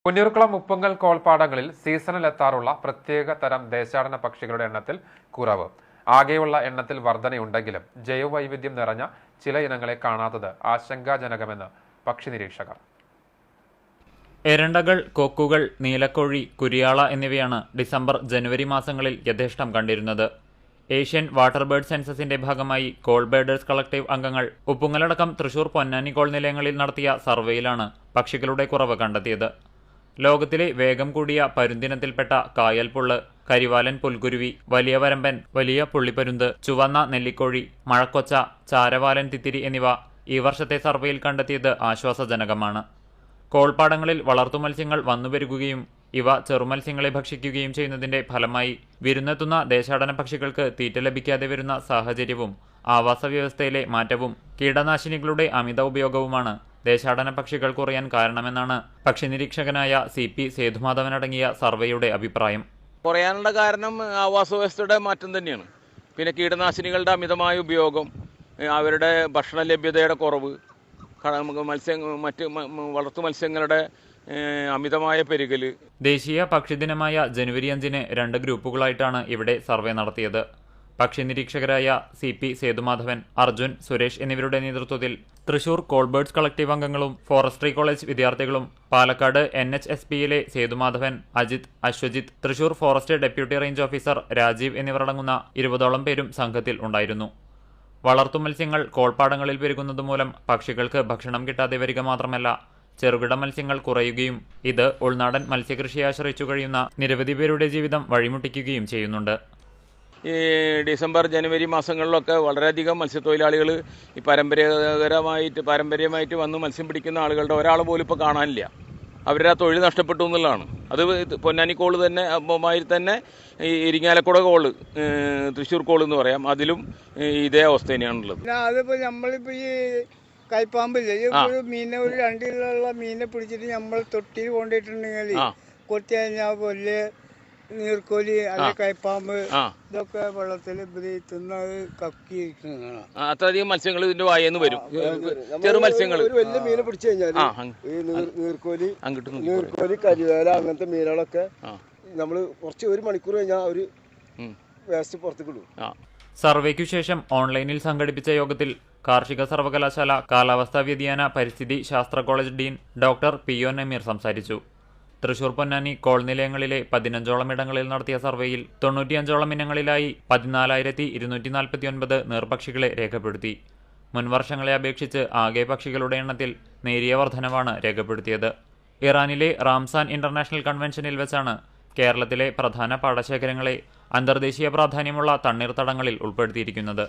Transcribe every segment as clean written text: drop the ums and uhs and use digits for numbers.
പുന്നൂർക്കുളം മുപ്പങ്കൽ കോൾപ്പാടങ്ങളിൽ സീസണിലെത്താറുള്ള പ്രത്യേക തരം ദേശാടന പക്ഷികളുടെ എണ്ണത്തിൽ കുറവ്. ആകെയുള്ള എണ്ണത്തിൽ വർധനയുണ്ടെങ്കിലും ജൈവവൈവിധ്യം നിറഞ്ഞ ചില ഇനങ്ങളെ കാണാത്തത് ആശങ്കാജനകമെന്ന് പക്ഷി നിരീക്ഷകർ. എരണ്ടകൾ, കൊക്കുകൾ, നീലക്കോഴി, കുരിയാള എന്നിവയാണ് ഡിസംബർ, ജനുവരി മാസങ്ങളിൽ യഥേഷ്ടം കണ്ടിരുന്നത്. ഏഷ്യൻ വാട്ടർ ബേർഡ് സെൻസസിന്റെ ഭാഗമായി കോൾ ബേഡേഴ്സ് കളക്ടീവ് അംഗങ്ങൾ ഉപ്പുങ്ങലടക്കം തൃശൂർ, പൊന്നാനി കോൾ നിലയങ്ങളിൽ നടത്തിയ സർവേയിലാണ് പക്ഷികളുടെ കുറവ് കണ്ടെത്തിയത്. ലോകത്തിലെ വേഗം കൂടിയ പരുന്തിനത്തിൽപ്പെട്ട കായൽപുള്ള്, കരിവാലൻ പുൽക്കുരുവി, വലിയ വരമ്പൻ, വലിയ പുള്ളിപ്പരുന്ത്, ചുവന്ന നെല്ലിക്കോഴി, മഴക്കൊച്ച, ചാരവാലൻ തിത്തിരി എന്നിവ ഈ വർഷത്തെ സർവേയിൽ കണ്ടെത്തിയത് ആശ്വാസജനകമാണ്. കോൾപ്പാടങ്ങളിൽ വളർത്തുമത്സ്യങ്ങൾ വന്നുപെരുകുകയും ഇവ ചെറുമത്സ്യങ്ങളെ ഭക്ഷിക്കുകയും ചെയ്യുന്നതിന്റെ ഫലമായി വിരുന്നെത്തുന്ന ദേശാടന പക്ഷികൾക്ക് തീറ്റ ലഭിക്കാതെ വരുന്ന സാഹചര്യവും ആവാസ വ്യവസ്ഥയിലെ മാറ്റവും കീടനാശിനികളുടെ അമിത ഉപയോഗവുമാണ് ദേശാടന പക്ഷികൾ കുറയാൻ കാരണമെന്നാണ് പക്ഷി നിരീക്ഷകനായ CP സേതുമാധവനടങ്ങിയ സർവേയുടെ അഭിപ്രായം. കുറയാനുള്ള കാരണം ആവാസ വ്യവസ്ഥയുടെ മാറ്റം തന്നെയാണ്. പിന്നെ കീടനാശിനികളുടെ അമിതമായ ഉപയോഗം, അവരുടെ ഭക്ഷണ ലഭ്യതയുടെ കുറവ്, മറ്റ് വളർത്തു മത്സ്യങ്ങളുടെ അമിതമായ പെരുകൽ. ദേശീയ പക്ഷിദിനമായ ജനുവരി 5-ന് 2 ഗ്രൂപ്പുകളായിട്ടാണ് ഇവിടെ സർവേ നടത്തിയത്. പക്ഷി നിരീക്ഷകരായ CP സേതുമാധവൻ, അർജുൻ, സുരേഷ് എന്നിവരുടെ നേതൃത്വത്തിൽ തൃശൂർ കോൾബേർഡ്സ് കളക്ടീവ് അംഗങ്ങളും ഫോറസ്ട്രി കോളേജ് വിദ്യാർത്ഥികളും, പാലക്കാട് NHSPയിലെ Sethumadhavan, Ajith, Ashwajith, Thrissur forest deputy range officer Rajeev എന്നിവരടങ്ങുന്ന 20ഓളം പേരും സംഘത്തിൽ ഉണ്ടായിരുന്നു. വളർത്തുമത്സ്യങ്ങൾ കോൾപ്പാടങ്ങളിൽ പെരുകുന്നതുമൂലം പക്ഷികൾക്ക് ഭക്ഷണം കിട്ടാതെ വരിക മാത്രമല്ല, ചെറുകിട മത്സ്യങ്ങൾ കുറയുകയും ഇത് ഉൾനാടൻ മത്സ്യകൃഷിയെ ആശ്രയിച്ചു കഴിയുന്ന നിരവധി പേരുടെ ജീവിതം വഴിമുട്ടിക്കുകയും ചെയ്യുന്നുണ്ട്. ഈ ഡിസംബർ, ജനുവരി മാസങ്ങളിലൊക്കെ വളരെയധികം മത്സ്യത്തൊഴിലാളികൾ ഈ പാരമ്പര്യമായിട്ട് വന്ന് മത്സ്യം പിടിക്കുന്ന ആളുകളുടെ ഒരാൾ പോലും ഇപ്പോൾ കാണാനില്ല. അവരുടെ ആ തൊഴിൽ നഷ്ടപ്പെട്ടു എന്നുള്ളതാണ്. അത് പൊന്നാനി കോള് തന്നെ മാതിരി തന്നെ ഈ ഇരിങ്ങാലക്കുട കോള്, തൃശ്ശൂർ കോള് എന്ന് പറയാം, അതിലും ഇതേ അവസ്ഥ തന്നെയാണുള്ളത്. അതിപ്പോൾ നമ്മളിപ്പോൾ ഈ കൈപ്പാമ്പില്ലേ, മീനെ ഒരു 2 കിലോയുള്ള മീനെ പിടിച്ചിട്ട് നമ്മൾ തൊട്ടിയിൽ കൊണ്ടിട്ടുണ്ടെങ്കിൽ കൊത്തി കഴിഞ്ഞാൽ വലിയ നീർക്കോലി, അല്ലെങ്കിൽ കൈപ്പാമ്പ്, ഇതൊക്കെ വെള്ളത്തിൽ തിന്നത് കക്കിയിരിക്കുന്നതാണ്. അത്രയധികം മത്സ്യങ്ങൾ ഇതിന്റെ വായെന്ന് വരും. ചെറു മത്സ്യങ്ങൾ വലിയ മീനെ പിടിച്ചു കഴിഞ്ഞാൽ നീർക്കോലി, കരിവേല അങ്ങനത്തെ മീനുകളൊക്കെ നമ്മൾ കുറച്ച് 1 മണിക്കൂർ കഴിഞ്ഞാൽ ഒരു വേസ്റ്റ് പുറത്തേക്ക് ഇടും. സർവേക്കു ശേഷം ഓൺലൈനിൽ സംഘടിപ്പിച്ച യോഗത്തിൽ കാർഷിക സർവകലാശാല കാലാവസ്ഥാ വ്യതിയാന പരിസ്ഥിതി ശാസ്ത്ര college dean doctor PO Nameer സംസാരിച്ചു. തൃശൂർ, പൊന്നാനി കോൾ നിലയങ്ങളിലെ 15ഓളം ഇടങ്ങളിൽ നടത്തിയ സർവേയിൽ 95ഓളം ഇനങ്ങളിലായി 14,249 നീർപക്ഷികളെ രേഖപ്പെടുത്തി. മുൻവർഷങ്ങളെ അപേക്ഷിച്ച് ആകെ പക്ഷികളുടെ എണ്ണത്തിൽ നേരിയ വർധനവാണ് രേഖപ്പെടുത്തിയത്. ഇറാനിലെ റാംസാൻ ഇന്റർനാഷണൽ കൺവെൻഷനിൽ വെച്ചാണ് കേരളത്തിലെ പ്രധാന പാടശേഖരങ്ങളെ അന്തർദേശീയ പ്രാധാന്യമുള്ള തണ്ണീർത്തടങ്ങളിൽ ഉൾപ്പെടുത്തിയിരിക്കുന്നത്.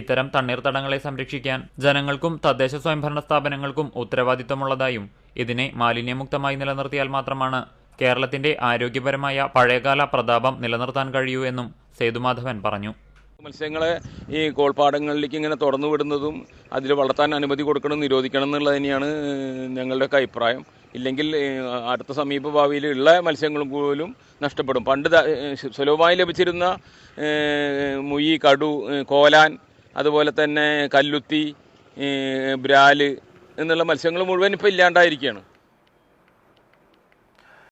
ഇത്തരം തണ്ണീർത്തടങ്ങളെ സംരക്ഷിക്കാൻ ജനങ്ങൾക്കും തദ്ദേശ സ്വയംഭരണ സ്ഥാപനങ്ങൾക്കും ഉത്തരവാദിത്തമുള്ളതായും ഇതിനെ മാലിന്യമുക്തമായി നിലനിർത്തിയാൽ മാത്രമാണ് കേരളത്തിന്റെ ആരോഗ്യപരമായ പഴയകാല പ്രതാപം നിലനിർത്താൻ കഴിയൂ എന്നും സേതുമാധവൻ പറഞ്ഞു. മത്സ്യങ്ങളെ ഈ കോൾപ്പാടങ്ങളിലേക്ക് ഇങ്ങനെ തുറന്നു വിടുന്നതും അതിൽ വളർത്താൻ അനുമതി കൊടുക്കണം, നിരോധിക്കണം എന്നുള്ളത് തന്നെയാണ് ഞങ്ങളുടെയൊക്കെ അഭിപ്രായം. ഇല്ലെങ്കിൽ അടുത്ത സമീപ ഭാവിയിൽ ഉള്ള മത്സ്യങ്ങളും പോലും നഷ്ടപ്പെടും. പണ്ട് സുലഭമായി ലഭിച്ചിരുന്ന മുയി, കടു, കോലാൻ, അതുപോലെ തന്നെ കല്ലുത്തി, ബ്രാല് എന്നുള്ള മത്സ്യങ്ങൾ മുഴുവൻ ഇപ്പോൾ ഇല്ലാണ്ടായിരിക്കുകയാണ്.